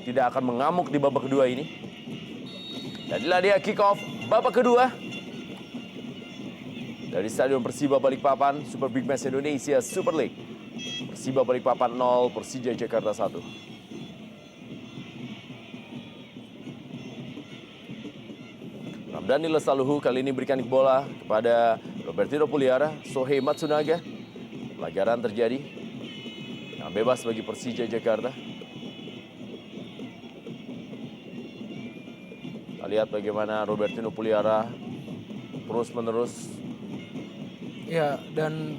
tidak akan mengamuk di babak kedua ini. Dan inilah dia kick off babak kedua dari Stadion Persiba Balikpapan, Super Big Match Indonesia Super League. Persiba Balikpapan 0, Persija Jakarta 1. Ramdhani Lestaluhu kali ini berikan bola kepada Robertino Puliara, Shohei Matsunaga. Pelanggaran terjadi. Yang bebas bagi Persija Jakarta. Kita lihat bagaimana Robertino Puliara terus-menerus. Ya, dan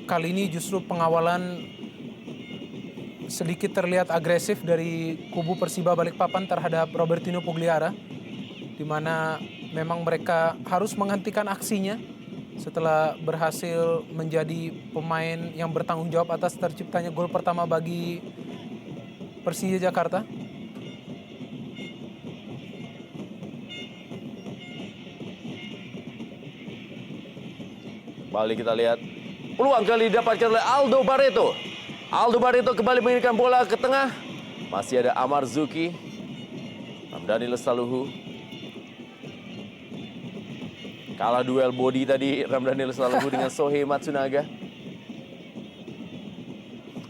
kali ini justru pengawalan sedikit terlihat agresif dari kubu Persiba Balikpapan terhadap Robertino Pugliara, di mana memang mereka harus menghentikan aksinya setelah berhasil menjadi pemain yang bertanggung jawab atas terciptanya gol pertama bagi Persija Jakarta. Kembali kita lihat peluang kali didapatkan oleh Aldo Barreto. Aldo Barreto kembali mengirimkan bola ke tengah. Masih ada Amar Zuki. Ramdhani Lestaluhu. Kalah duel body tadi Ramdhani Lestaluhu dengan Shohei Matsunaga.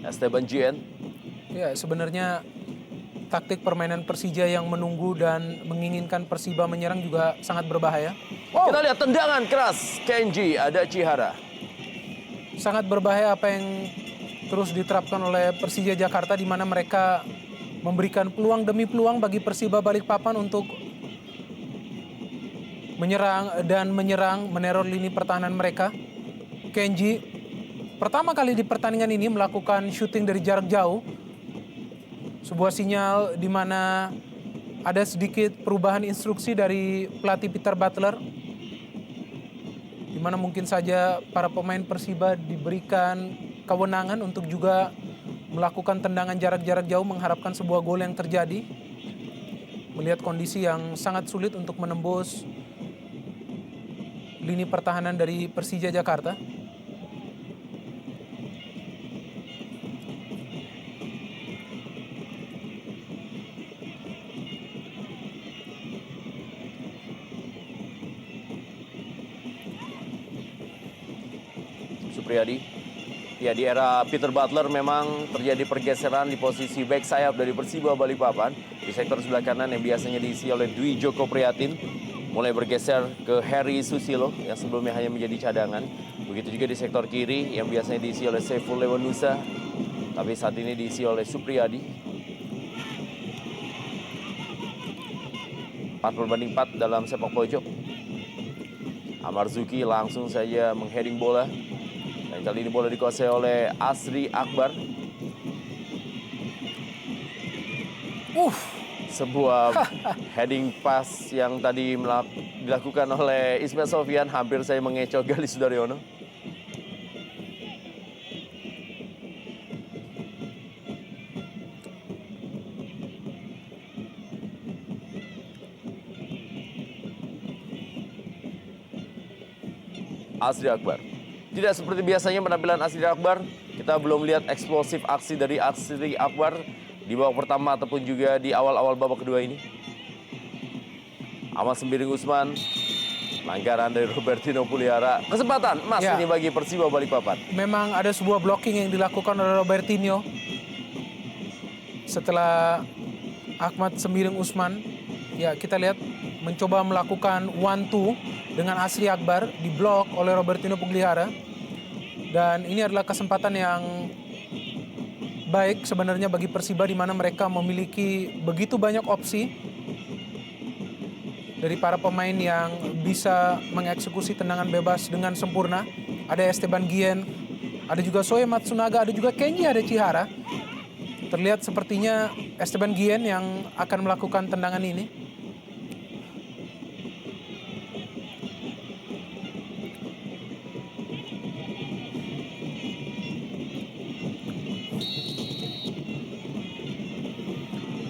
Esteban Gien. Ya, sebenarnya taktik permainan Persija yang menunggu dan menginginkan Persiba menyerang juga sangat berbahaya. Kita lihat tendangan keras Kenji ada Chihara. Sangat berbahaya apa yang terus diterapkan oleh Persija Jakarta, di mana mereka memberikan peluang demi peluang bagi Persiba Balikpapan untuk menyerang, meneror lini pertahanan mereka. Kenji pertama kali di pertandingan ini melakukan syuting dari jarak jauh. Sebuah sinyal di mana ada sedikit perubahan instruksi dari pelatih Peter Butler, di mana mungkin saja para pemain Persiba diberikan kewenangan untuk juga melakukan tendangan jarak jauh mengharapkan sebuah gol yang terjadi. Melihat kondisi yang sangat sulit untuk menembus lini pertahanan dari Persija Jakarta. Supriyadi. Ya, di era Peter Butler memang terjadi pergeseran di posisi back sayap dari Persiba Balikpapan. Di sektor sebelah kanan yang biasanya diisi oleh Dwi Joko Prihatin mulai bergeser ke Heri Susilo yang sebelumnya hanya menjadi cadangan. Begitu juga di sektor kiri yang biasanya diisi oleh Saiful Lewanusa, tapi saat ini diisi oleh Supriyadi. 4-4 dalam sepak pojok. Amar Zuki langsung saja mengheading bola. Dan kali ini bola dikuasai oleh Asri Akbar. Sebuah heading pass yang tadi dilakukan oleh Ismail Sofyan, hampir saya mengecoh Gali Sudaryono. Asri Akbar. Tidak seperti biasanya penampilan Asri Akbar, kita belum lihat eksplosif aksi dari Asri Akbar di babak pertama ataupun juga di awal-awal babak kedua ini. Ahmad Sembiring Usman, pelanggaran dari Robertino Puliara. Kesempatan emas ini bagi Persiba Balikpapan. Memang ada sebuah blocking yang dilakukan oleh Robertino setelah Ahmad Sembiring Usman. Ya, kita lihat mencoba melakukan 1-2 dengan Asri Akbar, diblok oleh Robertino Pugliara. Dan ini adalah kesempatan yang baik sebenarnya bagi Persiba, di mana mereka memiliki begitu banyak opsi dari para pemain yang bisa mengeksekusi tendangan bebas dengan sempurna. Ada Esteban Gien, ada juga Shohei Matsunaga, ada juga Kenji ada Chihara. Terlihat sepertinya Esteban Gien yang akan melakukan tendangan ini.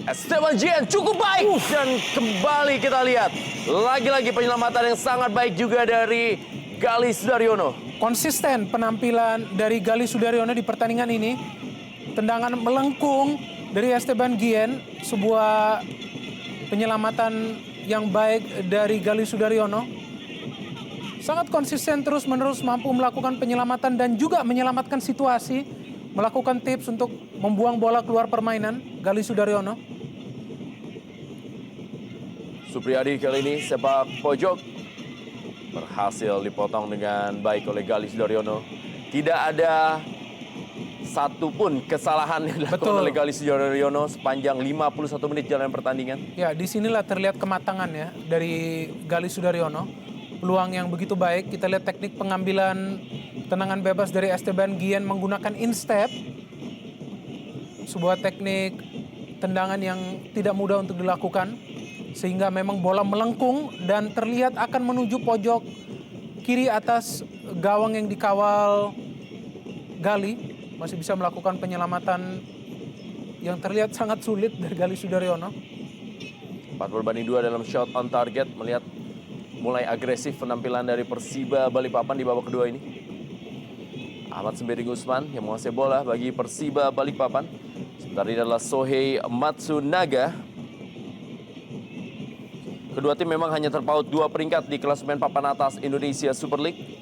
Esteban Gien cukup baik dan kembali kita lihat lagi-lagi penyelamatan yang sangat baik juga dari Gali Sudaryono. Konsisten penampilan dari Gali Sudaryono di pertandingan ini. Tendangan melengkung dari Esteban Guillen, sebuah penyelamatan yang baik dari Galih Sudaryono. Sangat konsisten terus-menerus mampu melakukan penyelamatan dan juga menyelamatkan situasi, melakukan tips untuk membuang bola keluar permainan, Galih Sudaryono. Supriyadi kali ini sepak pojok berhasil dipotong dengan baik oleh Galih Sudaryono. Tidak ada satupun kesalahan yang dilakukan oleh Galih Sudaryono sepanjang 51 menit jalan pertandingan. Ya, disinilah terlihat kematangan ya dari Galih Sudaryono. Peluang yang begitu baik, kita lihat teknik pengambilan tendangan bebas dari Esteban Guillen menggunakan instep. Sebuah teknik tendangan yang tidak mudah untuk dilakukan. Sehingga memang bola melengkung dan terlihat akan menuju pojok kiri atas gawang yang dikawal Galih. Masih bisa melakukan penyelamatan yang terlihat sangat sulit dari Galih Sudaryono. 4/2 dalam shot on target, melihat mulai agresif penampilan dari Persiba Balikpapan di babak kedua ini. Ahmad Sembiring Usman yang menguasai bola bagi Persiba Balikpapan. Sebentar ini adalah Sohei Matsunaga. Kedua tim memang hanya terpaut 2 peringkat di klasemen papan atas Indonesia Super League.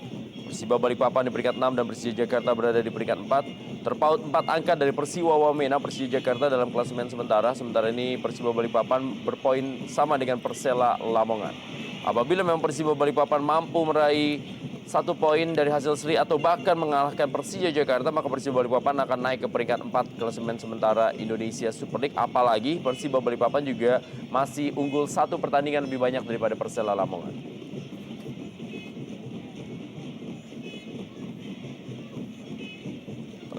Persiba Balikpapan di peringkat 6 dan Persija Jakarta berada di peringkat 4. Terpaut 4 angka dari Persiwa Wamena Persija Jakarta dalam klasemen sementara. Sementara ini Persiba Balikpapan berpoin sama dengan Persela Lamongan. Apabila memang Persiba Balikpapan mampu meraih 1 poin dari hasil seri atau bahkan mengalahkan Persija Jakarta, maka Persiba Balikpapan akan naik ke peringkat 4 klasemen sementara Indonesia Super League. Apalagi Persiba Balikpapan juga masih unggul 1 pertandingan lebih banyak daripada Persela Lamongan.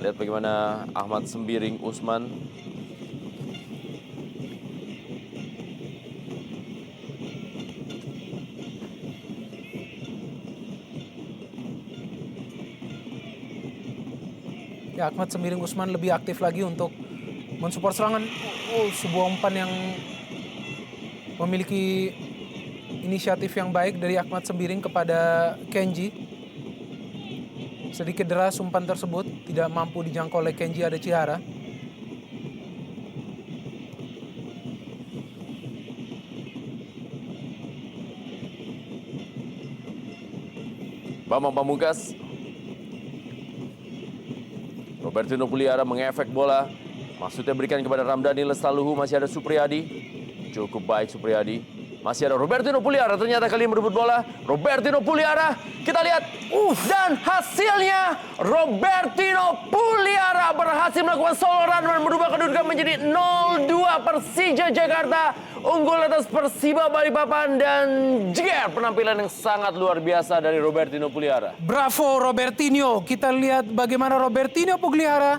Lihat bagaimana Ahmad Sembiring Usman Ya, Ahmad Sembiring Usman lebih aktif lagi untuk mensupport serangan. Sebuah umpan yang memiliki inisiatif yang baik dari Ahmad Sembiring kepada Kenji. Sedikit deras umpan tersebut, tidak mampu dijangkau oleh Kenji Adechihara. Bambang Pamungkas. Robertino Puliara mengefek bola. Maksudnya berikan kepada Ramdhani Lestaluhu. Masih ada Supriyadi. Cukup baik Supriyadi. Masih ada Robertino Puliara. Ternyata kali ini merebut bola. Robertino Puliara. Kita lihat. Dan hasilnya Robertino Puliara berhasil melakukan solo run dan merubah kedudukan menjadi 0-2. Persija Jakarta unggul atas Persiba Balikpapan. Dan jeger penampilan yang sangat luar biasa dari Robertino Puliara. Bravo Robertinho. Kita lihat bagaimana Robertinho Pugliara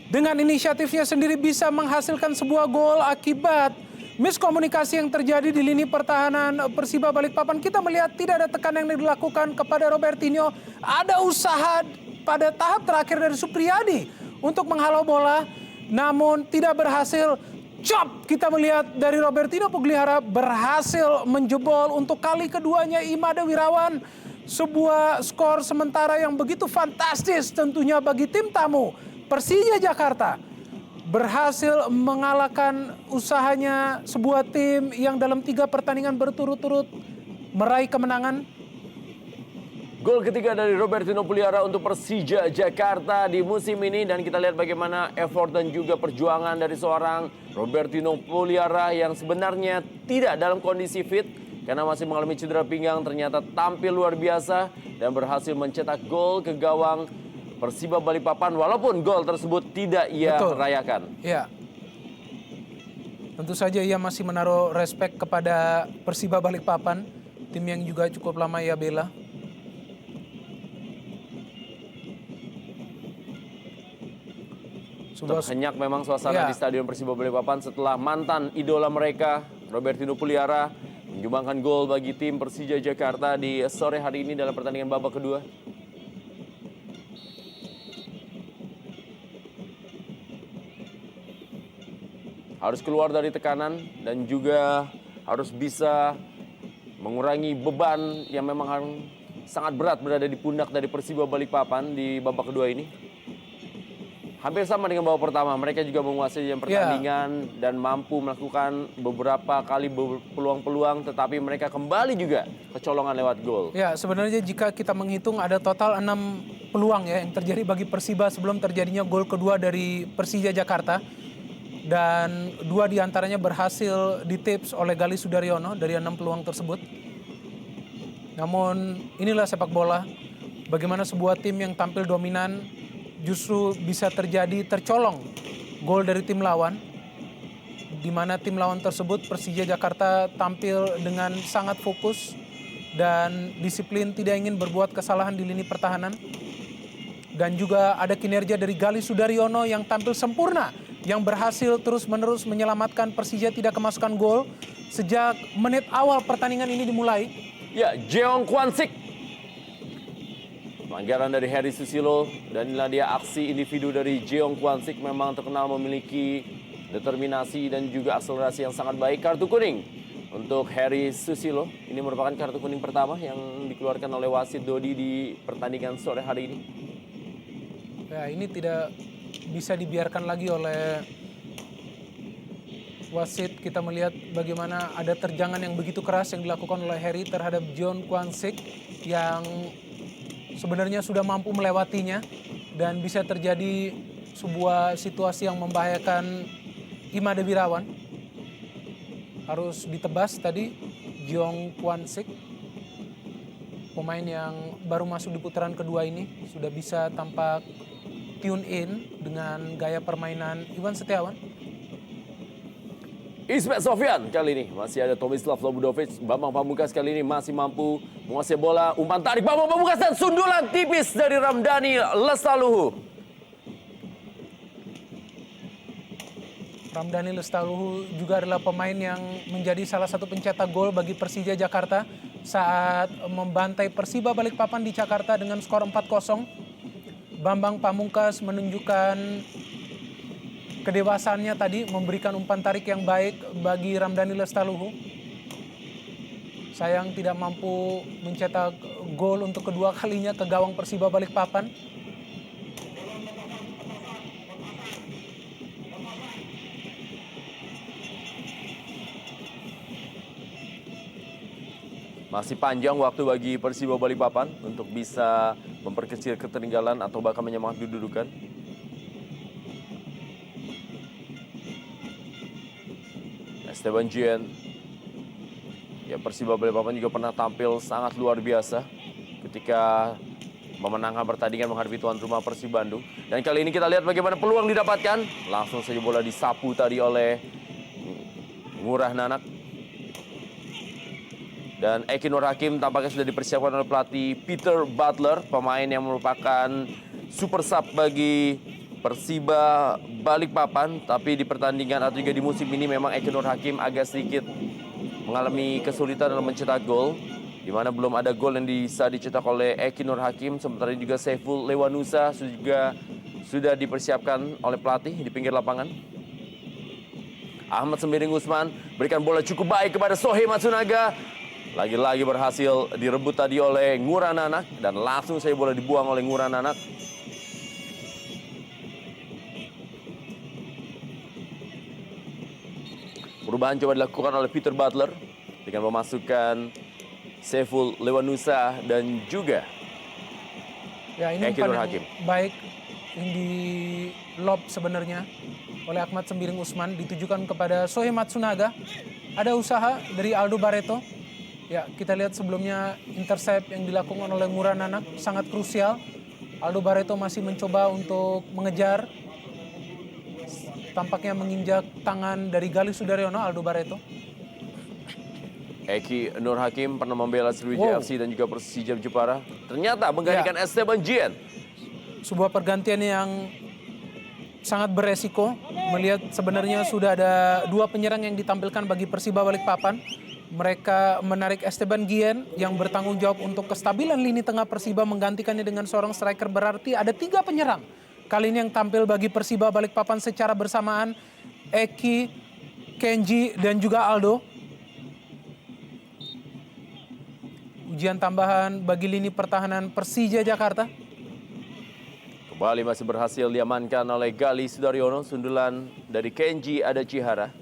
dengan inisiatifnya sendiri bisa menghasilkan sebuah gol akibat miskomunikasi yang terjadi di lini pertahanan Persiba Balikpapan. Kita melihat tidak ada tekanan yang dilakukan kepada Robertinho. Ada usaha pada tahap terakhir dari Supriyadi untuk menghalau bola, namun tidak berhasil. Chop, kita melihat dari Robertino Pugliara berhasil menjebol untuk kali keduanya Imade Wirawan. Sebuah skor sementara yang begitu fantastis tentunya bagi tim tamu Persija Jakarta. Berhasil mengalahkan usahanya sebuah tim yang dalam 3 pertandingan berturut-turut meraih kemenangan. Gol ketiga dari Robertino Puliara untuk Persija Jakarta di musim ini. Dan kita lihat bagaimana effort dan juga perjuangan dari seorang Robertino Puliara yang sebenarnya tidak dalam kondisi fit karena masih mengalami cedera pinggang. Ternyata tampil luar biasa dan berhasil mencetak gol ke gawang Persiba Balikpapan walaupun gol tersebut tidak ia rayakan. Ya. Tentu saja ia masih menaruh respek kepada Persiba Balikpapan, tim yang juga cukup lama ia bela. Terhenyak memang suasana di Stadion Persiba Balikpapan setelah mantan idola mereka Robertino Puliara menyumbangkan gol bagi tim Persija Jakarta di sore hari ini dalam pertandingan babak kedua. Harus keluar dari tekanan dan juga harus bisa mengurangi beban yang memang sangat berat berada di pundak dari Persiba Balikpapan di babak kedua ini. hampir sama dengan babak pertama. Mereka juga menguasai jam pertandingan dan mampu melakukan beberapa kali peluang-peluang, tetapi mereka kembali juga kecolongan lewat gol. Ya, sebenarnya jika kita menghitung ada total 6 peluang ya yang terjadi bagi Persiba sebelum terjadinya gol kedua dari Persija Jakarta. Dan 2 diantaranya berhasil ditips oleh Gali Sudaryono dari 6 peluang tersebut. Namun inilah sepak bola, bagaimana sebuah tim yang tampil dominan justru bisa terjadi tercolong gol dari tim lawan, di mana tim lawan tersebut Persija Jakarta tampil dengan sangat fokus dan disiplin, tidak ingin berbuat kesalahan di lini pertahanan. Dan juga ada kinerja dari Gali Sudaryono yang tampil sempurna, yang berhasil terus-menerus menyelamatkan Persija tidak kemasukan gol sejak menit awal pertandingan ini dimulai. Ya, Jeong Kwan Sik. Pelanggaran dari Heri Susilo, dan inilah dia aksi individu dari Jeong Kwan Sik, memang terkenal memiliki determinasi dan juga akselerasi yang sangat baik. Kartu kuning untuk Heri Susilo. Ini merupakan kartu kuning pertama yang dikeluarkan oleh wasit Dodi di pertandingan sore hari ini. Ya, ini tidak bisa dibiarkan lagi oleh wasit. Kita melihat bagaimana ada terjangan yang begitu keras yang dilakukan oleh Heri terhadap Jeong Kwan Sik yang sebenarnya sudah mampu melewatinya, dan bisa terjadi sebuah situasi yang membahayakan Imade Wirawan. Harus ditebas tadi Jeong Kwan Sik, pemain yang baru masuk di putaran kedua ini, sudah bisa tampak tune in dengan gaya permainan Iwan Setiawan. Ismet Sofyan kali ini masih ada Tomislav Lobudovic. Bambang Pamungkas kali ini masih mampu menguasai bola. Umpan tarik Bambang Pamungkas dan sundulan tipis dari Ramdhani Lestaluhu. Ramdhani Lestaluhu juga adalah pemain yang menjadi salah satu pencetak gol bagi Persija Jakarta saat membantai Persiba Balikpapan di Jakarta dengan skor 4-0. Bambang Pamungkas menunjukkan kedewasaannya tadi, memberikan umpan tarik yang baik bagi Ramdhani Lestaluhu. Sayang tidak mampu mencetak gol untuk kedua kalinya ke gawang Persiba Balikpapan. Masih panjang waktu bagi Persiba Balikpapan untuk bisa memperkecil ketertinggalan atau bahkan menyamakan kedudukan. Esteban Guillen. Ya, Persiba Balikpapan juga pernah tampil sangat luar biasa ketika memenangkan pertandingan menghadapi tuan rumah Persib Bandung. Dan kali ini kita lihat bagaimana peluang didapatkan. Langsung saja bola disapu tadi oleh Ngurah Nanak. Dan Eki Nur Hakim tampaknya sudah dipersiapkan oleh pelatih Peter Butler, pemain yang merupakan super sub bagi Persiba Balikpapan. Tapi di pertandingan atau juga di musim ini memang Eki Nur Hakim agak sedikit mengalami kesulitan dalam mencetak gol, di mana belum ada gol yang bisa dicetak oleh Eki Nur Hakim. Sementara juga Saiful Lewanusa juga sudah dipersiapkan oleh pelatih di pinggir lapangan. Ahmad Sembiring Usman berikan bola cukup baik kepada Sohei Matsunaga. Lagi-lagi berhasil direbut tadi oleh Ngurah Nanak, dan langsung saya bola dibuang oleh Ngurah Nanak. Perubahan coba dilakukan oleh Peter Butler dengan memasukkan Saiful Lewanusa dan juga Eki Nur Hakim. Baik yang di lob sebenarnya oleh Ahmad Sembiring Usman ditujukan kepada Sohei Matsunaga. Ada usaha dari Aldo Barreto. Ya, kita lihat sebelumnya intercept yang dilakukan oleh Ngurah Nanak sangat krusial. Aldo Barreto masih mencoba untuk mengejar. Tampaknya menginjak tangan dari Gali Sudaryono, Aldo Barreto. Eki Nur Hakim pernah membela Sriwijaya FC dan juga Persija Jepara. Ternyata menggantikan Esteban Guillen. Sebuah pergantian yang sangat beresiko. Melihat sebenarnya sudah ada 2 penyerang yang ditampilkan bagi Persiba Balikpapan. Mereka menarik Esteban Guillen yang bertanggung jawab untuk kestabilan lini tengah Persiba, menggantikannya dengan seorang striker. Berarti ada 3 penyerang kali ini yang tampil bagi Persiba Balikpapan secara bersamaan. Eki, Kenji, dan juga Aldo. Ujian tambahan bagi lini pertahanan Persija Jakarta. Kembali masih berhasil diamankan oleh Gali Sudaryono, sundulan dari Kenji Adachihara.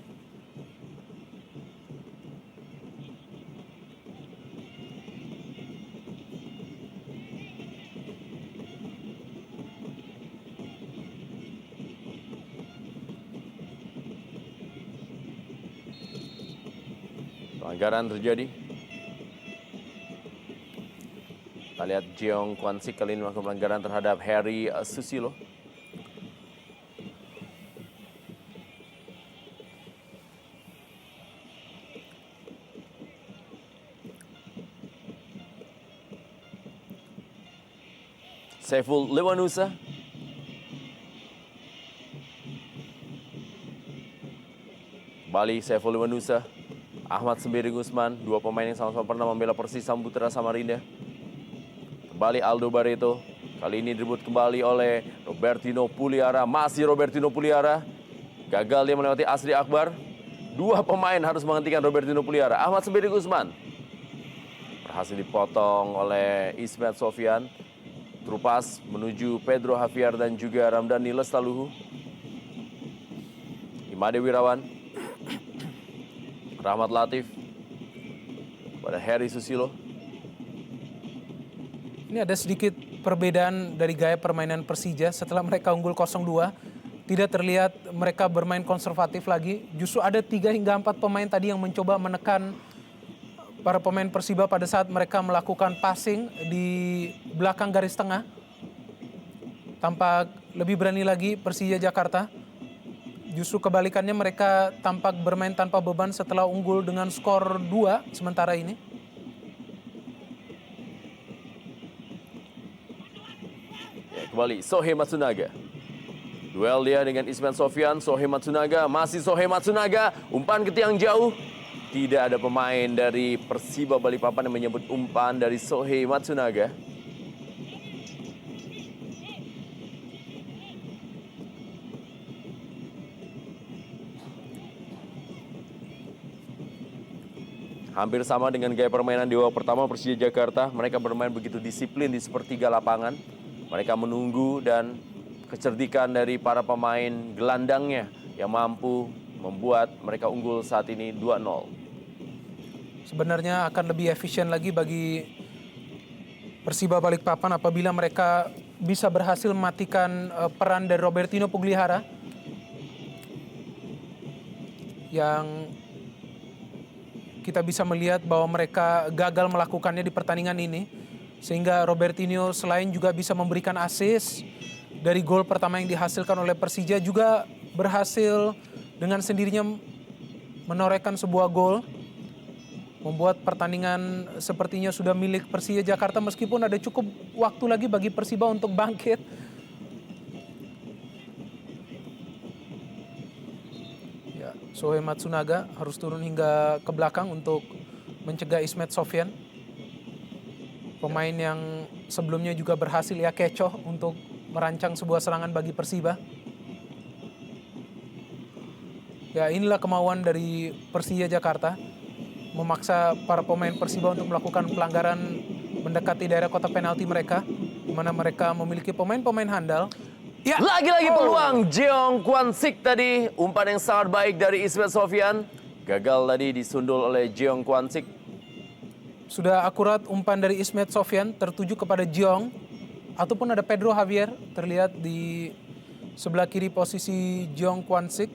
Pelanggaran terjadi. Kita lihat Jeong Kwan Sik kali ini melakukan pelanggaran terhadap Harry Susilo. Saiful Lewanusa. Kembali Saiful Lewanusa. Ahmad Sembiring Usman, dua pemain yang sama-sama pernah membela Persis Samputra Samarinda. Kembali Aldo Barreto, kali ini direbut kembali oleh Robertino Puliara, masih Robertino Puliara. Gagal dia melewati Asri Akbar. Dua pemain harus menghentikan Robertino Puliara. Ahmad Sembiring Usman berhasil dipotong oleh Ismet Sofian. Terupas menuju Pedro Javier dan juga Ramdhani Lestaluhu. Imade Wirawan, Rahmat Latif pada Harry Susilo. Ini ada sedikit perbedaan dari gaya permainan Persija setelah mereka unggul 0-2. Tidak terlihat mereka bermain konservatif lagi. Justru ada 3 hingga 4 pemain tadi yang mencoba menekan para pemain Persiba pada saat mereka melakukan passing di belakang garis tengah. Tampak lebih berani lagi Persija Jakarta. Justru kebalikannya mereka tampak bermain tanpa beban setelah unggul dengan skor 2 sementara ini. Kembali Sohei Matsunaga. Duel dia dengan Ismet Sofian. Sohei Matsunaga, masih Sohei Matsunaga. Umpan ke tiang jauh. Tidak ada pemain dari Persiba Balikpapan yang menyebut umpan dari Sohei Matsunaga. Hampir sama dengan gaya permainan di babak pertama Persija Jakarta. Mereka bermain begitu disiplin di sepertiga lapangan. Mereka menunggu dan kecerdikan dari para pemain gelandangnya yang mampu membuat mereka unggul saat ini 2-0. Sebenarnya akan lebih efisien lagi bagi Persiba Balikpapan apabila mereka bisa berhasil mematikan peran dari Robertino Pugliara yang kita bisa melihat bahwa mereka gagal melakukannya di pertandingan ini. Sehingga Robertino selain juga bisa memberikan assist dari gol pertama yang dihasilkan oleh Persija, juga berhasil dengan sendirinya menorehkan sebuah gol. Membuat pertandingan sepertinya sudah milik Persija Jakarta meskipun ada cukup waktu lagi bagi Persiba untuk bangkit. Ya, Sohei Matsunaga harus turun hingga ke belakang untuk mencegah Ismet Sofian. Pemain yang sebelumnya juga berhasil ya kecoh untuk merancang sebuah serangan bagi Persiba. Ya, inilah kemauan dari Persija Jakarta. Memaksa para pemain Persiba untuk melakukan pelanggaran mendekati daerah kotak penalti mereka. Di mana mereka memiliki pemain-pemain handal. Ya. Lagi-lagi peluang Jeong Kwan Sik tadi. Umpan yang sangat baik dari Ismet Sofian. Gagal tadi disundul oleh Jeong Kwan Sik. Sudah akurat umpan dari Ismet Sofian tertuju kepada Jeong. Ataupun ada Pedro Javier terlihat di sebelah kiri posisi Jeong Kwan Sik.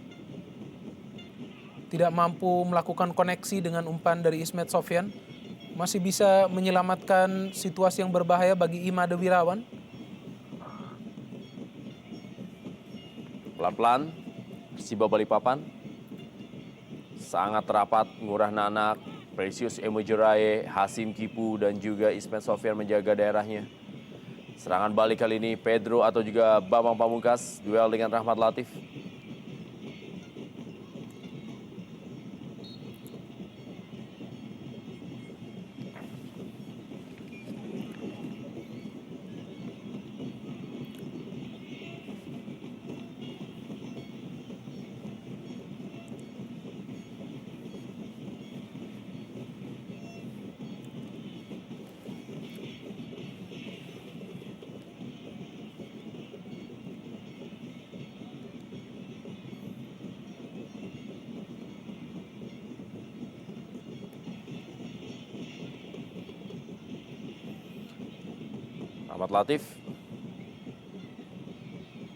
Tidak mampu melakukan koneksi dengan umpan dari Ismet Sofian. Masih bisa menyelamatkan situasi yang berbahaya bagi Imade Wirawan. Pelan-pelan Persiba Balikpapan sangat rapat. Ngurah Nanak, Precious Emojeraye, Hasim Kipu dan juga Ismet Sofian menjaga daerahnya. Serangan balik kali ini Pedro atau juga Bambang Pamungkas duel dengan Rahmat Latif. Ahmad Latif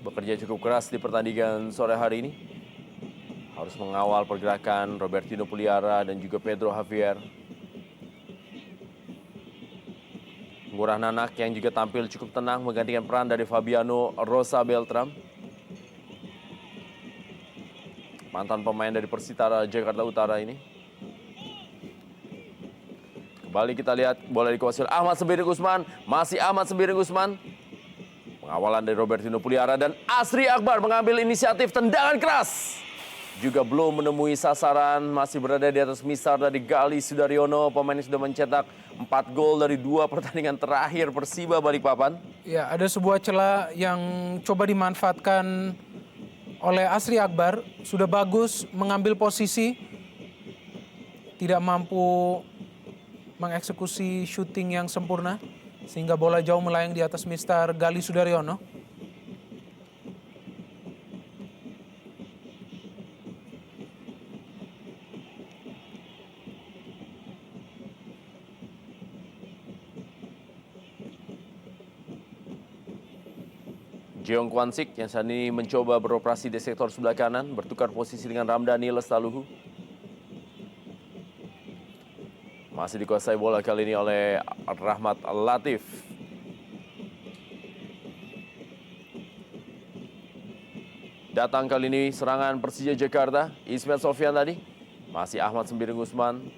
bekerja cukup keras di pertandingan sore hari ini. Harus mengawal pergerakan Robertino Puliara dan juga Pedro Javier. Ngurah Nanak yang juga tampil cukup tenang menggantikan peran dari Fabiano Rosa Beltram. Mantan pemain dari Persitara Jakarta Utara ini. Kembali kita lihat bola dikuasai Ahmad Sembiring Usman. Masih Ahmad Sembiring Usman. Pengawalan dari Robertino Puliara dan Asri Akbar mengambil inisiatif tendangan keras. Juga belum menemui sasaran, masih berada di atas misar dari Gali Sudaryono. Pemain yang sudah mencetak 4 gol dari 2 pertandingan terakhir Persiba Balikpapan. Ya, ada sebuah celah yang coba dimanfaatkan oleh Asri Akbar. Sudah bagus mengambil posisi, tidak mampu mengeksekusi syuting yang sempurna, sehingga bola jauh melayang di atas mistar Gali Sudaryono. Jeong Kwansik yang saat ini mencoba beroperasi di sektor sebelah kanan, bertukar posisi dengan Ramdhani Lestaluhu. Masih dikuasai bola kali ini oleh Rahmat Latif. Datang kali ini serangan Persija Jakarta, Ismail Sofyan tadi. Masih Ahmad Sembiring Usman.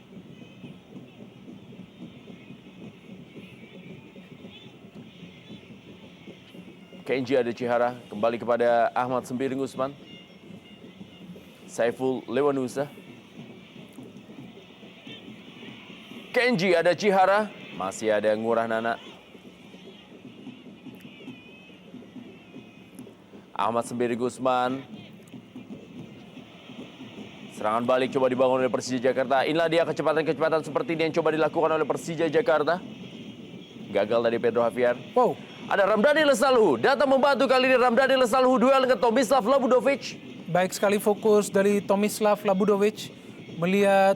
Kenji Adecihara kembali kepada Ahmad Sembiring Usman. Saiful Lewanusa. Kenji Adecihara, masih ada Ngurah Nanak. Ahmad Sembiring Usman. Serangan balik coba dibangun oleh Persija Jakarta. Inilah dia kecepatan-kecepatan seperti ini yang coba dilakukan oleh Persija Jakarta. Gagal dari Pedro Javier. Wow. Ada Ramdhani Lestaluhu, datang membantu kali ini Ramdhani Lestaluhu duel dengan Tomislav Labudovic. Baik sekali fokus dari Tomislav Labudovic. Melihat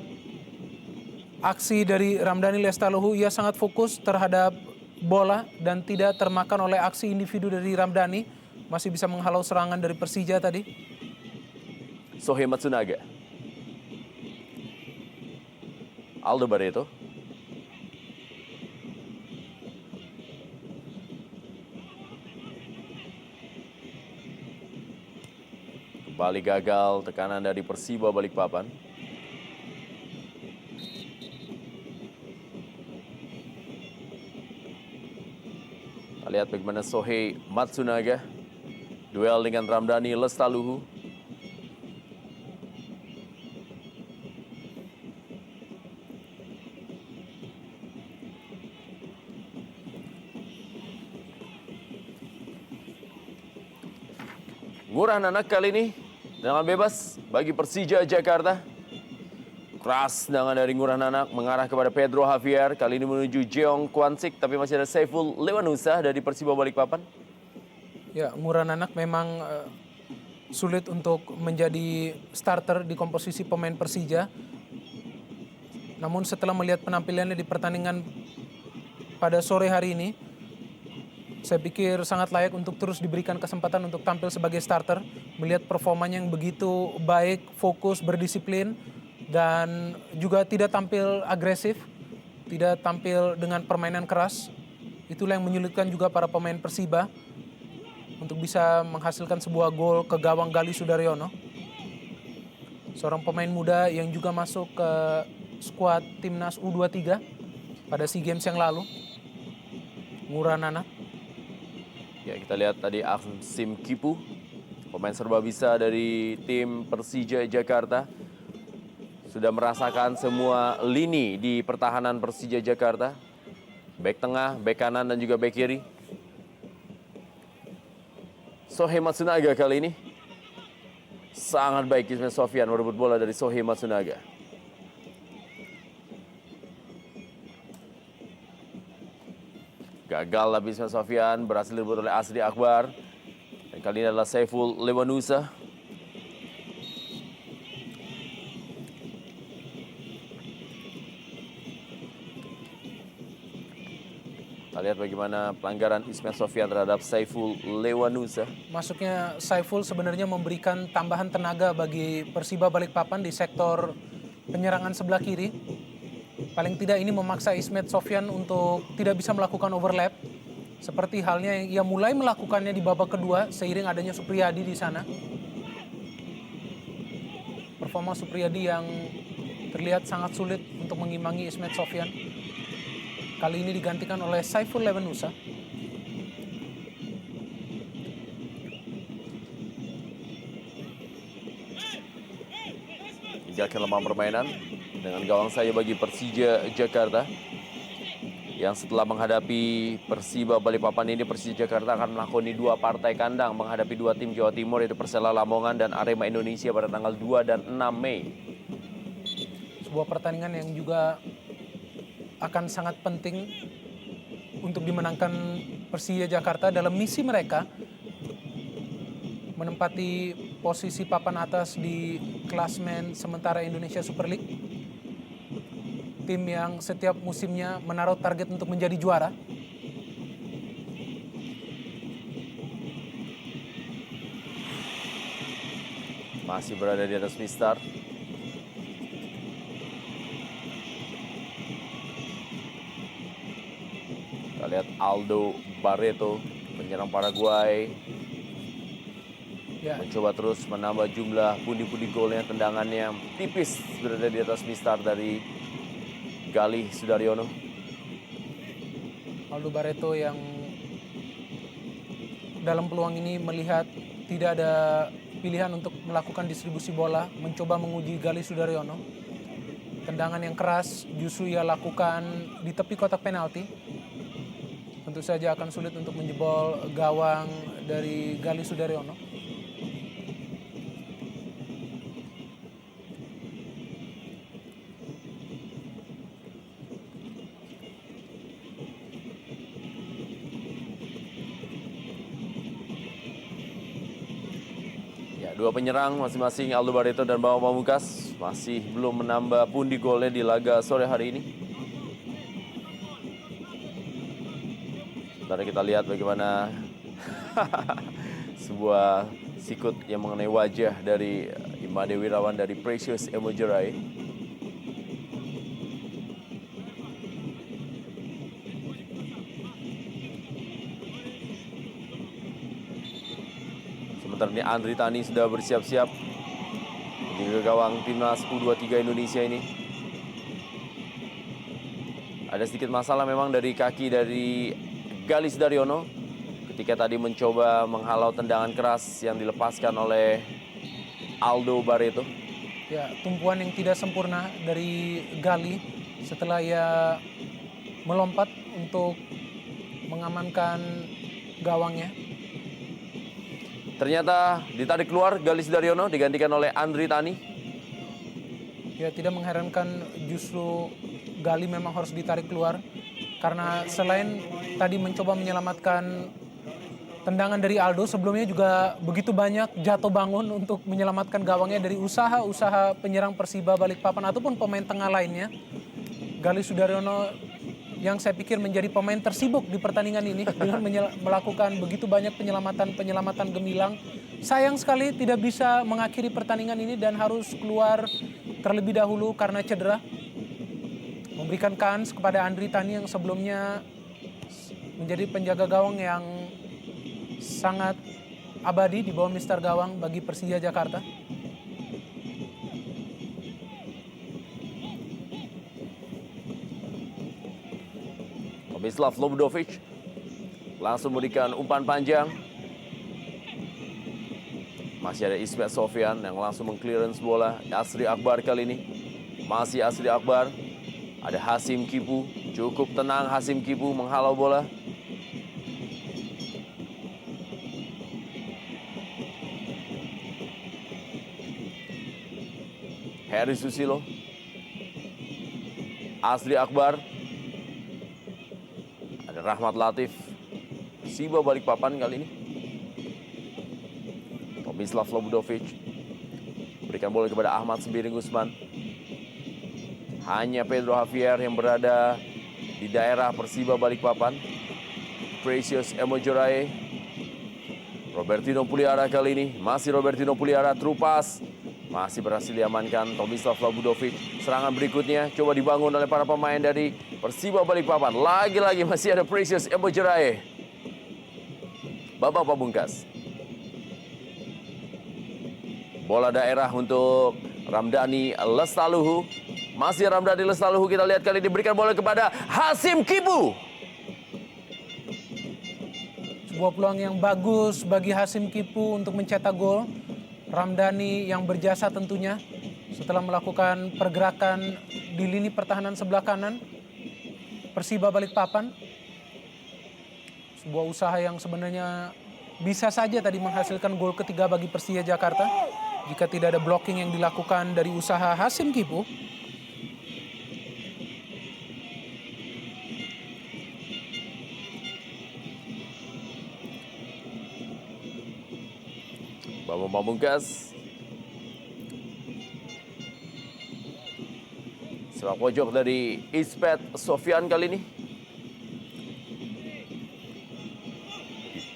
aksi dari Ramdhani Lestaluhu, ia sangat fokus terhadap bola dan tidak termakan oleh aksi individu dari Ramdhani. Masih bisa menghalau serangan dari Persija tadi. Sohei Matsunaga. Aldo Barreto. Kembali gagal tekanan dari Persiba Balikpapan. Kita lihat bagaimana Sohei Matsunaga duel dengan Ramdhani Lestaluhu. Ngurah Nanak kali ini dengan bebas bagi Persija Jakarta. Keras dengan dari Ngurah Nanak mengarah kepada Pedro Javier. Kali ini menuju Jeong Kwansik, tapi masih ada Saiful Lewanusa dari Persiba Balikpapan. Ya, Ngurah Nanak memang sulit untuk menjadi starter di komposisi pemain Persija. Namun setelah melihat penampilannya di pertandingan pada sore hari ini, saya pikir sangat layak untuk terus diberikan kesempatan untuk tampil sebagai starter. Melihat performanya yang begitu baik, fokus, berdisiplin, dan juga tidak tampil agresif, tidak tampil dengan permainan keras. Itulah yang menyulitkan juga para pemain Persiba untuk bisa menghasilkan sebuah gol ke gawang Gali Sudaryono. Seorang pemain muda yang juga masuk ke skuad timnas U23 pada SEA Games yang lalu. Ngurah Nanak. Ya, kita lihat tadi Aksim Kipu, pemain serba bisa dari tim Persija Jakarta. Sudah merasakan semua lini di pertahanan Persija Jakarta. Bek tengah, bek kanan, dan juga bek kiri. Sohei Matsunaga kali ini sangat baik. Ismail Sofyan merebut bola dari Sohei Matsunaga. Gagal tapi Ismail Sofyan berhasil direbut oleh Asri Akbar. Dan kali ini adalah Saiful Lewanusa. Kita Kita lihat bagaimana pelanggaran Ismet Sofyan terhadap Saiful Lewanusa. Masuknya Saiful sebenarnya memberikan tambahan tenaga bagi Persiba Balikpapan di sektor penyerangan sebelah kiri. Paling tidak ini memaksa Ismet Sofyan untuk tidak bisa melakukan overlap. Seperti halnya yang ia mulai melakukannya di babak kedua seiring adanya Supriyadi di sana. Performa Supriyadi yang terlihat sangat sulit untuk mengimbangi Ismet Sofyan. Kali ini digantikan oleh Saiful Lewanusa. Hingga kelemahan permainan dengan gawang saya bagi Persija Jakarta. Yang setelah menghadapi Persiba Balikpapan ini, Persija Jakarta akan melakoni 2 partai kandang menghadapi 2 tim Jawa Timur, yaitu Persela Lamongan dan Arema Indonesia pada tanggal 2 dan 6 Mei. Sebuah pertandingan yang juga akan sangat penting untuk dimenangkan Persija Jakarta dalam misi mereka menempati posisi papan atas di klasmen sementara Indonesia Super League. Tim yang setiap musimnya menaruh target untuk menjadi juara. Masih berada di atas Mistar. Kita lihat Aldo Barreto, penyerang Paraguay. Ya, Mencoba terus menambah jumlah pundi-pundi golnya, tendangannya tipis berada di atas Mistar dari Galih Sudaryono. Aldo Barreto yang dalam peluang ini melihat tidak ada pilihan untuk melakukan distribusi bola, mencoba menguji Galih Sudaryono. Tendangan yang keras justru ia lakukan di tepi kotak penalti. Tentu saja akan sulit untuk menjebol gawang dari Galih Sudaryono. Dua penyerang masing-masing Aldo Barreto dan Bambang Pamungkas masih belum menambah pundi golnya di laga sore hari ini. Sebentar kita lihat bagaimana sebuah sikut yang mengenai wajah dari Imade Wirawan dari Precious Emojerai. Sementara ini Andri Tani sudah bersiap-siap menuju ke gawang timnas U23 Indonesia ini. Ada sedikit masalah memang dari kaki dari Galih Sudaryono ketika tadi mencoba menghalau tendangan keras yang dilepaskan oleh Aldo Barreto. Ya, tumpuan yang tidak sempurna dari Galih setelah ia melompat untuk mengamankan gawangnya. Ternyata ditarik keluar Galih Sudaryono digantikan oleh Andri Tani. Ya, tidak mengherankan justru Galih memang harus ditarik keluar. Karena selain tadi mencoba menyelamatkan tendangan dari Aldo, sebelumnya juga begitu banyak jatuh bangun untuk menyelamatkan gawangnya dari usaha-usaha penyerang Persiba Balikpapan ataupun pemain tengah lainnya. Galih Sudaryono yang saya pikir menjadi pemain tersibuk di pertandingan ini dengan melakukan begitu banyak penyelamatan gemilang. Sayang sekali tidak bisa mengakhiri pertandingan ini dan harus keluar terlebih dahulu karena cedera. Memberikan kans kepada Andri Tani yang sebelumnya menjadi penjaga gawang yang sangat abadi di bawah Mister Gawang bagi Persija Jakarta. Tomislav Lobudovic langsung memberikan umpan panjang. Masih ada Ismet Sofyan yang langsung mengclearance bola. Asri Akbar kali ini. Masih Asri Akbar. Ada Hasim Kipu. Cukup tenang Hasim Kipu menghalau bola. Heri Susilo. Asri Akbar. Ada Rahmat Latif. Persiba Balikpapan kali ini. Tomislav Lobudovic. Berikan bola kepada Ahmad Sembiring Usman. Hanya Pedro Javier yang berada di daerah Persiba Balikpapan. Precious Emojorae. Robertino Puliara kali ini. Masih Robertino Puliara, terupas. Masih berhasil diamankan Tomislav Labudovic. Serangan berikutnya coba dibangun oleh para pemain dari Persiba Balikpapan. Lagi-lagi masih ada Precious Emojorae. Babak pamungkas. Bola daerah untuk Ramdhani Lestaluhu. Masih Ramdhani Lestaluhu, kita lihat kali ini diberikan bola kepada Hasim Kipu. Sebuah peluang yang bagus bagi Hasim Kipu untuk mencetak gol. Ramdhani yang berjasa tentunya setelah melakukan pergerakan di lini pertahanan sebelah kanan Persiba Balikpapan. Sebuah usaha yang sebenarnya bisa saja tadi menghasilkan gol ketiga bagi Persija Jakarta jika tidak ada blocking yang dilakukan dari usaha Hasim Kipu. Bambang Pamungkas. Sepak pojok dari Ismet Sofyan kali ini.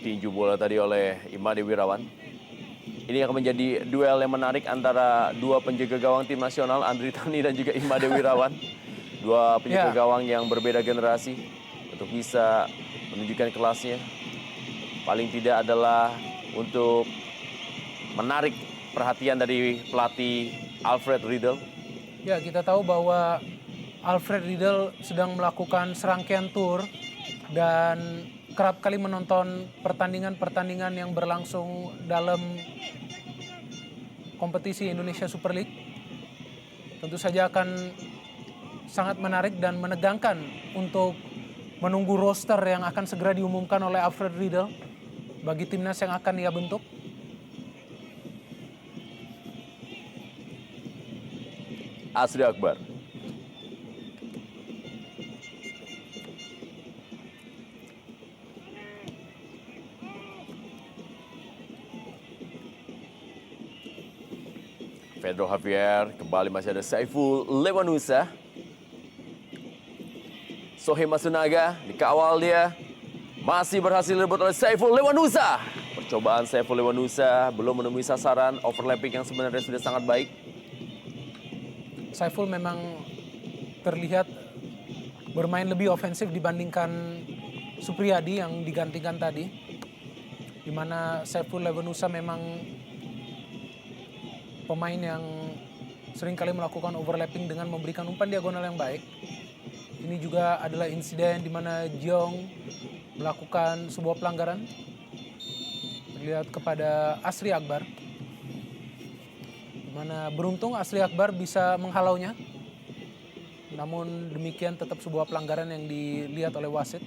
Ditinju bola tadi oleh Imade Wirawan. Ini akan menjadi duel yang menarik antara dua penjaga gawang tim nasional, Andri Tani dan juga Imade Wirawan. Dua penjaga gawang yang berbeda generasi untuk bisa menunjukkan kelasnya. Paling tidak adalah untuk menarik perhatian dari pelatih Alfred Riedel. Ya, kita tahu bahwa Alfred Riedel sedang melakukan serangkaian tur dan kerap kali menonton pertandingan-pertandingan yang berlangsung dalam kompetisi Indonesia Super League. Tentu saja akan sangat menarik dan menegangkan untuk menunggu roster yang akan segera diumumkan oleh Alfred Riedel bagi timnas yang akan ia bentuk. Asri Akbar. Pedro Javier, kembali masih ada Saiful Lewanusa. Sohei Masunaga, dikawal dia. Masih berhasil direbut oleh Saiful Lewanusa. Percobaan Saiful Lewanusa belum menemui sasaran, overlapping yang sebenarnya sudah sangat baik. Saiful memang terlihat bermain lebih ofensif dibandingkan Supriyadi yang digantikan tadi. Di mana Saiful Lewanusa memang pemain yang seringkali melakukan overlapping dengan memberikan umpan diagonal yang baik. Ini juga adalah insiden di mana Jong melakukan sebuah pelanggaran. Terlihat kepada Asri Akbar. Mana beruntung Asri Akbar bisa menghalaunya. Namun demikian tetap sebuah pelanggaran yang dilihat oleh wasit.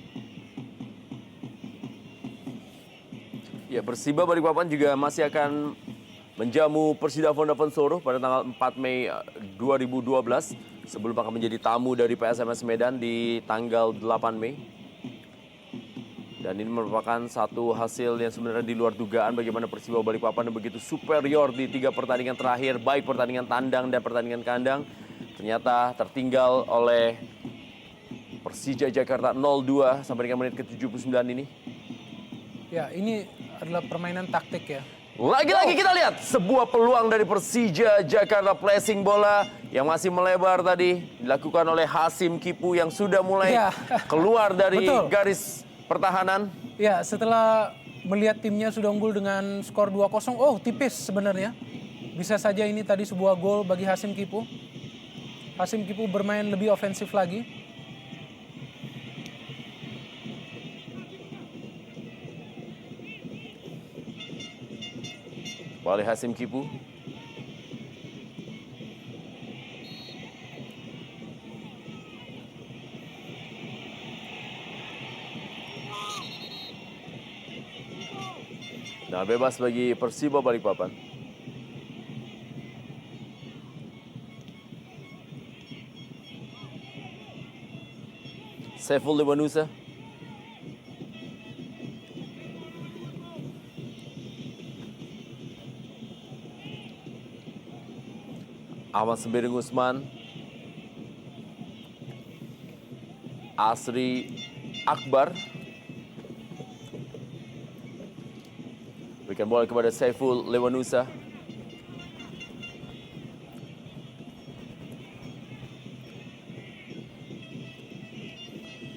Ya, Persiba Balikpapan juga masih akan menjamu Persida Fondavan Solo pada tanggal 4 Mei 2012 sebelum akan menjadi tamu dari PSMS Medan di tanggal 8 Mei. Dan ini merupakan satu hasil yang sebenarnya di luar dugaan bagaimana Persiba Balikpapan yang begitu superior di 3 pertandingan terakhir, baik pertandingan tandang dan pertandingan kandang. Ternyata tertinggal oleh Persija Jakarta 0-2 sampai dengan menit ke-79 ini. Ya, ini adalah permainan taktik ya. Lagi-lagi kita lihat sebuah peluang dari Persija Jakarta, placing bola yang masih melebar tadi dilakukan oleh Hasim Kipu yang sudah mulai keluar dari garis pertahanan. Ya, setelah melihat timnya sudah unggul dengan skor 2-0, tipis sebenarnya. Bisa saja ini tadi sebuah gol bagi Hasim Kipu. Hasim Kipu bermain lebih ofensif lagi. Oleh Hasim Kipu. Nah, bebas bagi Persiba Balikpapan. Saiful Lewanusa. Ahmad Sembiring Usman. Asri Akbar. Berikan bola kepada Saiful Lewanusa.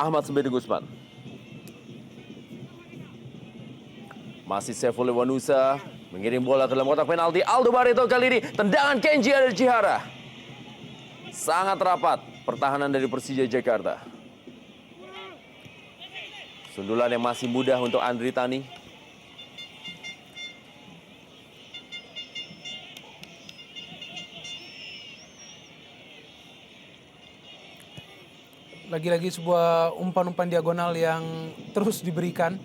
Ahmad Sembiri Gusman. Masih Saiful Lewanusa mengirim bola ke dalam kotak penalti. Aldo Barreto kali ini. Tendangan Kenji Adachihara. Sangat rapat pertahanan dari Persija Jakarta. Sundulan yang masih mudah untuk Andri Tani. Lagi-lagi sebuah umpan-umpan diagonal yang terus diberikan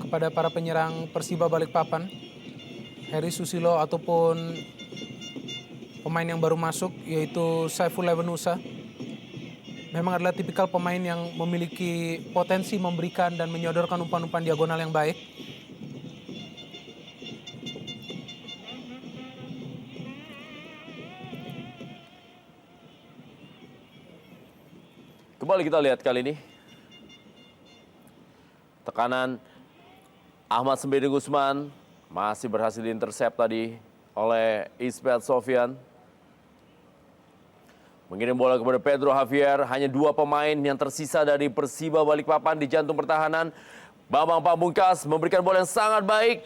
kepada para penyerang Persiba Balikpapan. Heri Susilo ataupun pemain yang baru masuk yaitu Saiful Lewanusa. Memang adalah tipikal pemain yang memiliki potensi memberikan dan menyodorkan umpan-umpan diagonal yang baik. Kembali kita lihat kali ini. Tekanan Ahmad Sembiri Gusman masih berhasil diintercept tadi oleh Ismet Sofyan. Mengirim bola kepada Pedro Javier. Hanya 2 pemain yang tersisa dari Persiba Balikpapan di jantung pertahanan. Bambang Pamungkas memberikan bola yang sangat baik.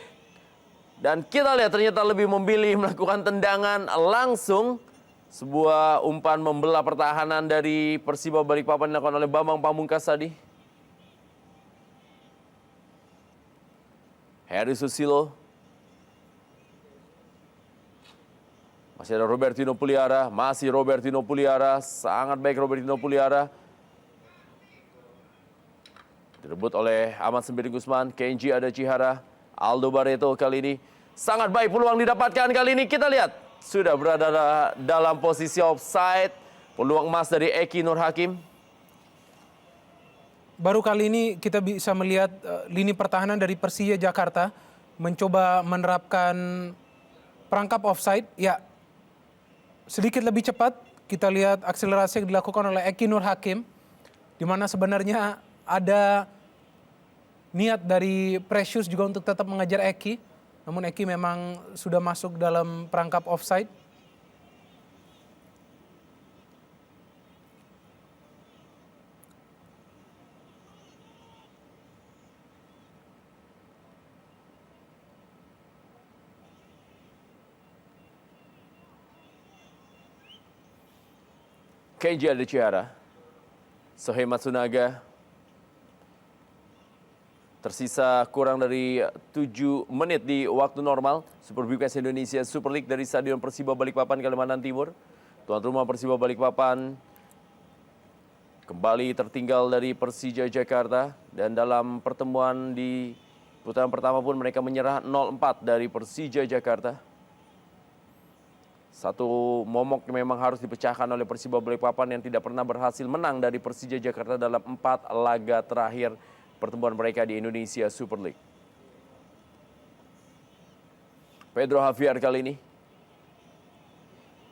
Dan kita lihat ternyata lebih memilih melakukan tendangan langsung. Sebuah umpan membelah pertahanan dari Persiba Balikpapan dilakukan oleh Bambang Pamungkas tadi. Heri Susilo. Masih ada Robertino Puliara. Masih Robertino Puliara. Sangat baik Robertino Puliara. Direbut oleh Ahmad Sembiri Gusman. Kenji Adachihara. Aldo Barreto kali ini. Sangat baik peluang didapatkan kali ini. Kita lihat. Sudah berada dalam posisi offside. Peluang emas dari Eki Nur Hakim. Baru kali ini kita bisa melihat lini pertahanan dari Persija Jakarta mencoba menerapkan perangkap offside. Ya, sedikit lebih cepat kita lihat akselerasi yang dilakukan oleh Eki Nur Hakim, di mana sebenarnya ada niat dari Precious juga untuk tetap mengejar Eki, namun Eki memang sudah masuk dalam perangkap offside. Kenji Adachihara. Sohei Matsunaga. Tersisa kurang dari 7 menit di waktu normal. Super Bigcast Indonesia Super League dari Stadion Persiba Balikpapan, Kalimantan Timur. Tuan rumah Persiba Balikpapan kembali tertinggal dari Persija Jakarta. Dan dalam pertemuan di putaran pertama pun mereka menyerah 0-4 dari Persija Jakarta. Satu momok yang memang harus dipecahkan oleh Persiba Balikpapan yang tidak pernah berhasil menang dari Persija Jakarta dalam 4 laga terakhir pertemuan mereka di Indonesia Super League. Pedro Javier kali ini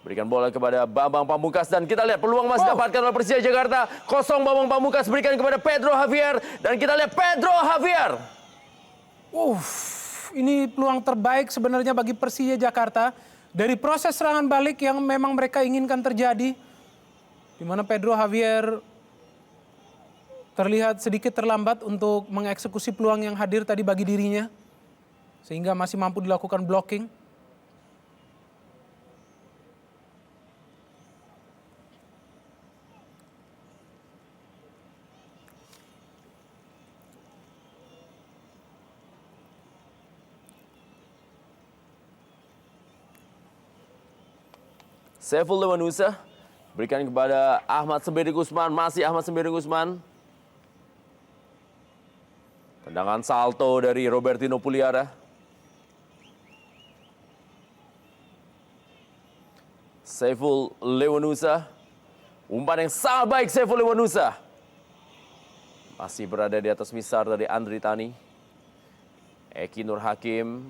berikan bola kepada Bambang Pamungkas dan kita lihat peluang masih dapatkan oleh Persija Jakarta. Kosong Bambang Pamungkas berikan kepada Pedro Javier dan kita lihat Pedro Javier. Ini peluang terbaik sebenarnya bagi Persija Jakarta dari proses serangan balik yang memang mereka inginkan terjadi, di mana Pedro Javier terlihat sedikit terlambat untuk mengeksekusi peluang yang hadir tadi bagi dirinya, sehingga masih mampu dilakukan blocking. Saiful Lewanusa berikan kepada Ahmad Sembiri Gusman. Masih Ahmad Sembiri Gusman. Tendangan salto dari Robertino Puliara. Saiful Lewanusa. Umpan yang sangat baik Saiful Lewanusa. Masih berada di atas misar dari Andri Tani. Eki Nur Hakim.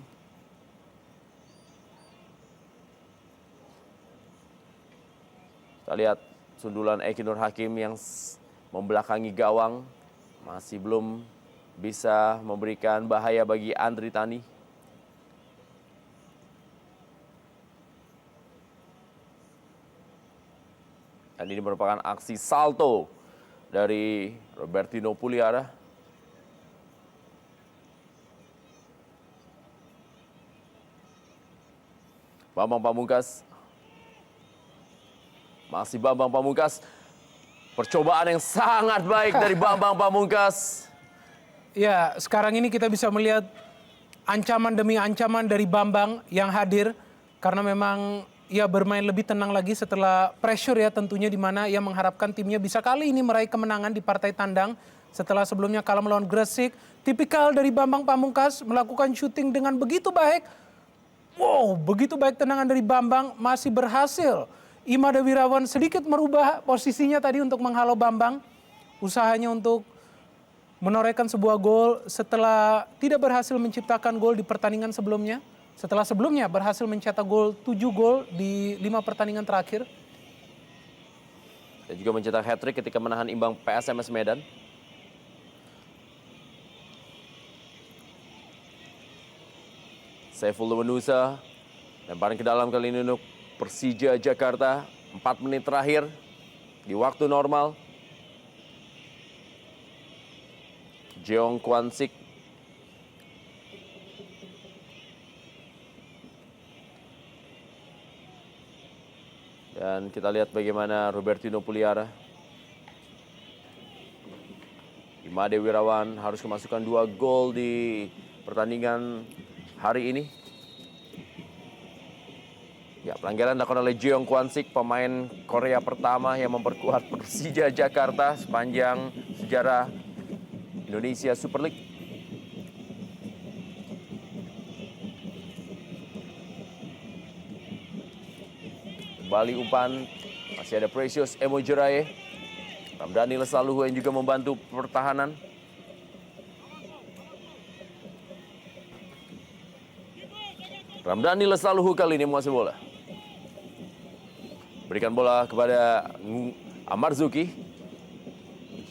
Kita lihat sundulan Eki Nur Hakim yang membelakangi gawang. Masih belum bisa memberikan bahaya bagi Andri Tani. Dan ini merupakan aksi salto dari Robertino Puliara. Bambang Pamungkas. Masih Bambang Pamungkas. Percobaan yang sangat baik dari Bambang Pamungkas. Ya, sekarang ini kita bisa melihat ancaman demi ancaman dari Bambang yang hadir. Karena memang ia bermain lebih tenang lagi setelah pressure ya tentunya, di mana ia mengharapkan timnya bisa kali ini meraih kemenangan di partai tandang. Setelah sebelumnya kalah melawan Gresik. Tipikal dari Bambang Pamungkas melakukan syuting dengan begitu baik. Wow, begitu baik tendangan dari Bambang, masih berhasil. Imade Wirawan sedikit merubah posisinya tadi untuk menghalau Bambang. Usahanya untuk menorehkan sebuah gol setelah tidak berhasil menciptakan gol di pertandingan sebelumnya. Setelah sebelumnya berhasil mencetak gol 7 gol di 5 pertandingan terakhir. Dan juga mencetak hat-trick ketika menahan imbang PSMS Medan. Saiful Lewanusa, lemparan ke dalam kali ini untuk Persija Jakarta. 4 menit terakhir di waktu normal. Jeong Kwan Sik. Dan kita lihat bagaimana Robertino Puliara. Imade Wirawan harus kemasukan 2 gol di pertandingan hari ini. Ya, pelanggaran dilakukan oleh Jeong Kwan Sik, pemain Korea pertama yang memperkuat Persija Jakarta sepanjang sejarah Indonesia Super League. Kembali umpan, masih ada Precious Emojeraye. Ramdhani Lesaluhu yang juga membantu pertahanan. Ramdhani Lesaluhu kali ini menguasai bola. Berikan bola kepada Amarzuki.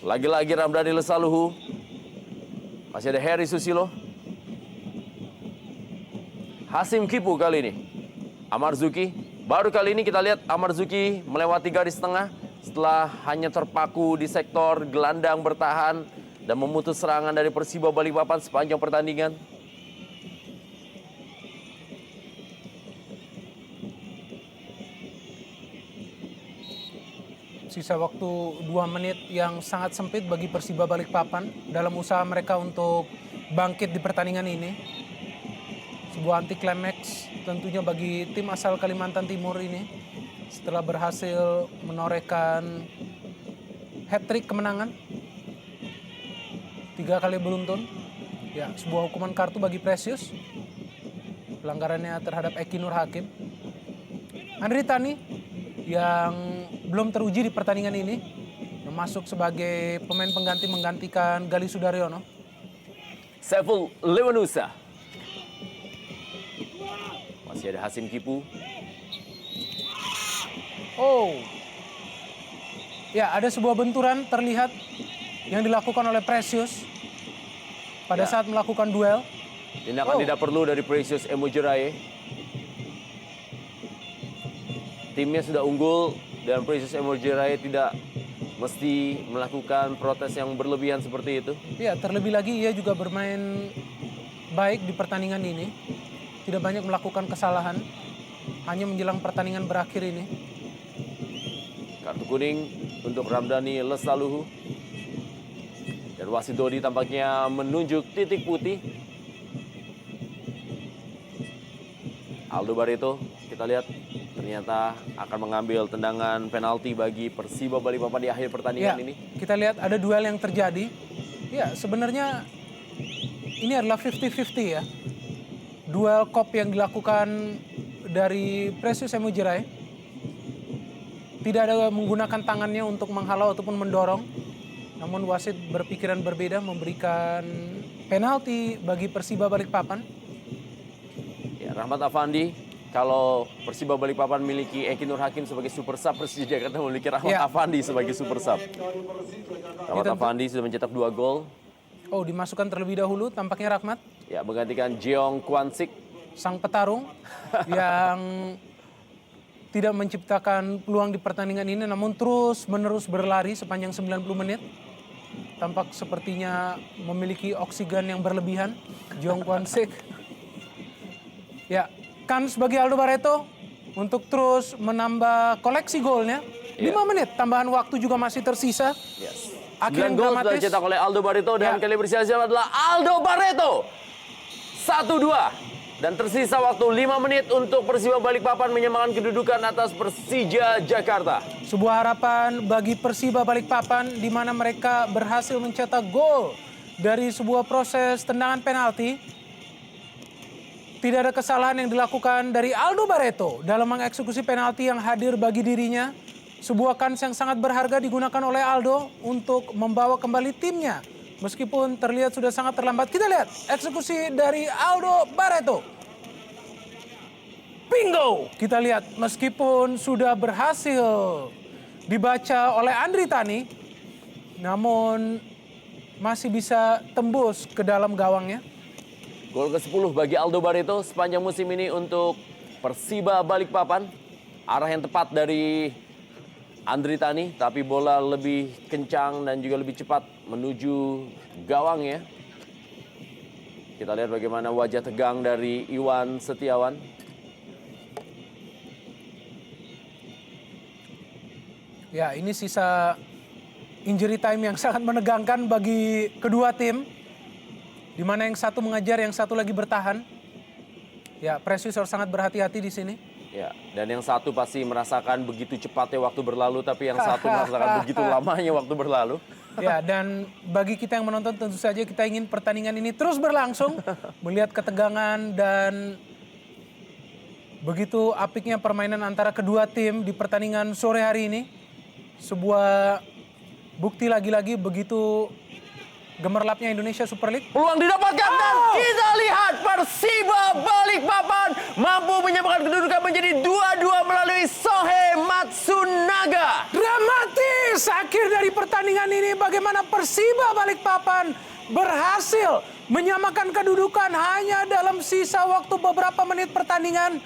Lagi-lagi Ramdhani Lesaluhu. Masih ada Heri Susilo. Hasim Kipu kali ini. Amarzuki. Baru kali ini kita lihat Amarzuki melewati garis tengah setelah hanya terpaku di sektor gelandang bertahan dan memutus serangan dari Persiba Balikpapan sepanjang pertandingan. Sisa waktu 2 menit yang sangat sempit bagi Persiba Balikpapan dalam usaha mereka untuk bangkit di pertandingan ini. Sebuah anti klimaks tentunya bagi tim asal Kalimantan Timur ini setelah berhasil menorehkan hat-trick kemenangan 3 kali beruntun. Ya, sebuah hukuman kartu bagi Precious. Pelanggarannya terhadap Eki Nur Hakim. Andri Tani yang belum teruji di pertandingan ini, masuk sebagai pemain pengganti menggantikan Gali Sudaryono. Saiful Lewanusa. Masih ada Hasim Kipu. Oh, ya ada sebuah benturan terlihat yang dilakukan oleh Precious pada saat melakukan duel. Tindakan tidak perlu dari Precious Emojeraye. Timnya sudah unggul dan Precious Emojeraye tidak mesti melakukan protes yang berlebihan seperti itu. Ya, terlebih lagi ia juga bermain baik di pertandingan ini. Tidak banyak melakukan kesalahan, hanya menjelang pertandingan berakhir ini. Kartu kuning untuk Ramdhani Lesaluhu. Dan wasit Dodi tampaknya menunjuk titik putih. Aldo Barreto, kita lihat ternyata akan mengambil tendangan penalti bagi Persiba Balikpapan di akhir pertandingan ini. Kita lihat ada duel yang terjadi. Ya, sebenarnya ini adalah 50-50 ya. Duel kop yang dilakukan dari Precious Emojeraye. Tidak ada menggunakan tangannya untuk menghalau ataupun mendorong. Namun wasit berpikiran berbeda, memberikan penalti bagi Persiba Balikpapan. Ya, Rahmat Afandi, kalau Persiba Balikpapan memiliki Eki Nur Hakim sebagai super sub, Persija Jakarta memiliki Rahmat Afandi sebagai super sub. Rahmat Afandi sudah mencetak 2 gol. Oh, dimasukkan terlebih dahulu tampaknya Rahmat. Ya, menggantikan Jeong Kwan Sik. Sang petarung yang tidak menciptakan peluang di pertandingan ini namun terus-menerus berlari sepanjang 90 menit. Tampak sepertinya memiliki oksigen yang berlebihan, Jeong Kwan Sik. Ya, kans bagi Aldo Barreto untuk terus menambah koleksi golnya. 5 menit, tambahan waktu juga masih tersisa. Yes. Akhir 9 yang gol sudah dramatis. dicetak oleh Aldo Barreto dan Ya. kali bersiap adalah Aldo Barreto. 1-2. Dan tersisa waktu 5 menit untuk Persiba Balikpapan menyamakan kedudukan atas Persija Jakarta. Sebuah harapan bagi Persiba Balikpapan di mana mereka berhasil mencetak gol dari sebuah proses tendangan penalti. Tidak ada kesalahan yang dilakukan dari Aldo Barreto dalam mengeksekusi penalti yang hadir bagi dirinya. Sebuah kans yang sangat berharga digunakan oleh Aldo untuk membawa kembali timnya. Meskipun terlihat sudah sangat terlambat. Kita lihat eksekusi dari Aldo Barreto. Bingo! Kita lihat meskipun sudah berhasil dibaca oleh Andri Tani. Namun masih bisa tembus ke dalam gawangnya. Gol ke-10 bagi Aldo Barreto sepanjang musim ini untuk Persiba Balikpapan. Arah yang tepat dari Andri Tani, tapi bola lebih kencang dan juga lebih cepat menuju gawangnya. Kita lihat bagaimana wajah tegang dari Iwan Setiawan. Ya, ini sisa injury time yang sangat menegangkan bagi kedua tim. Di mana yang satu mengejar, yang satu lagi bertahan. Ya, Precious harus sangat berhati-hati di sini. Ya, dan yang satu pasti merasakan begitu cepatnya waktu berlalu, tapi yang satu merasakan begitu lamanya waktu berlalu. Ya, dan bagi kita yang menonton tentu saja kita ingin pertandingan ini terus berlangsung. Melihat ketegangan dan begitu apiknya permainan antara kedua tim di pertandingan sore hari ini. Sebuah bukti lagi-lagi begitu gemerlapnya Indonesia Super League. Peluang didapatkan dan kita lihat Persiba Balikpapan mampu menyamakan kedudukan menjadi 2-2 melalui Sohe Matsunaga. Dramatis akhir dari pertandingan ini bagaimana Persiba Balikpapan berhasil menyamakan kedudukan hanya dalam sisa waktu beberapa menit pertandingan.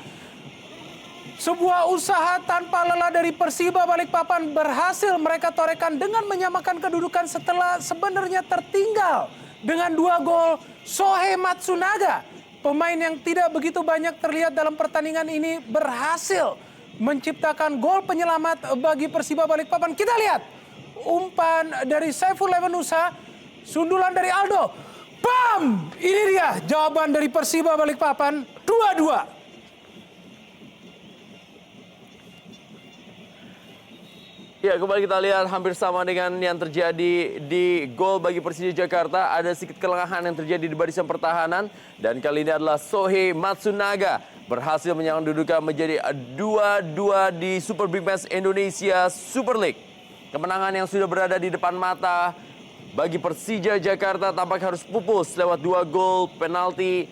Sebuah usaha tanpa lelah dari Persiba Balikpapan berhasil mereka torehkan dengan menyamakan kedudukan setelah sebenarnya tertinggal dengan 2 gol. Sohe Matsunaga, pemain yang tidak begitu banyak terlihat dalam pertandingan ini, berhasil menciptakan gol penyelamat bagi Persiba Balikpapan. Kita lihat umpan dari Saiful Levenusa, sundulan dari Aldo. Bam! Ini dia jawaban dari Persiba Balikpapan, 2-2. Ya, kembali kita lihat hampir sama dengan yang terjadi di gol bagi Persija Jakarta. Ada sedikit kelengahan yang terjadi di barisan pertahanan. Dan kali ini adalah Sohe Matsunaga berhasil menyamakan kedudukan menjadi 2-2 di Super Big Match Indonesia Super League. Kemenangan yang sudah berada di depan mata bagi Persija Jakarta tampak harus pupus lewat 2 gol penalti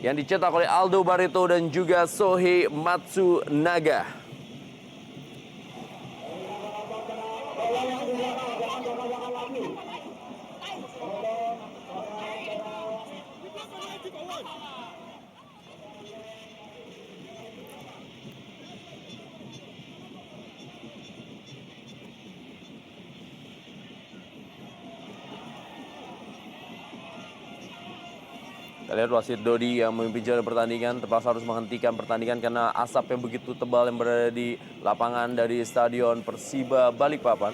yang dicetak oleh Aldo Barreto dan juga Sohe Matsunaga. Kita lihat wasit Dodi yang memimpin jalan pertandingan terpaksa harus menghentikan pertandingan karena asap yang begitu tebal yang berada di lapangan dari Stadion Persiba Balikpapan.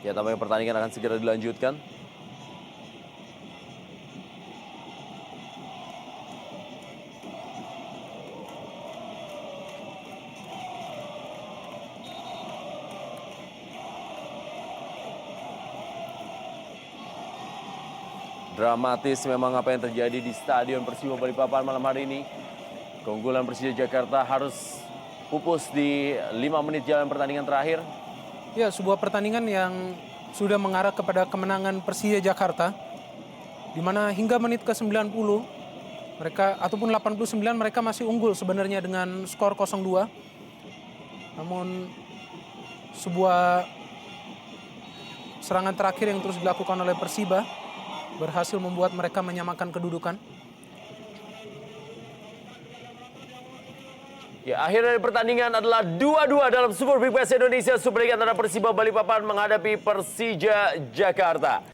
Ya, tampaknya pertandingan akan segera dilanjutkan. Dramatis memang apa yang terjadi di Stadion Persiba Balikpapan malam hari ini. Keunggulan Persija Jakarta harus pupus di 5 menit jalan pertandingan terakhir. Ya, sebuah pertandingan yang sudah mengarah kepada kemenangan Persija Jakarta, di mana hingga menit ke-90 mereka ataupun 89 mereka masih unggul sebenarnya dengan skor 0-2. Namun sebuah serangan terakhir yang terus dilakukan oleh Persiba berhasil membuat mereka menyamakan kedudukan. Ya, akhir dari pertandingan adalah 2-2 dalam Super Big Bash Indonesia Super League antara Persiba Balikpapan menghadapi Persija Jakarta.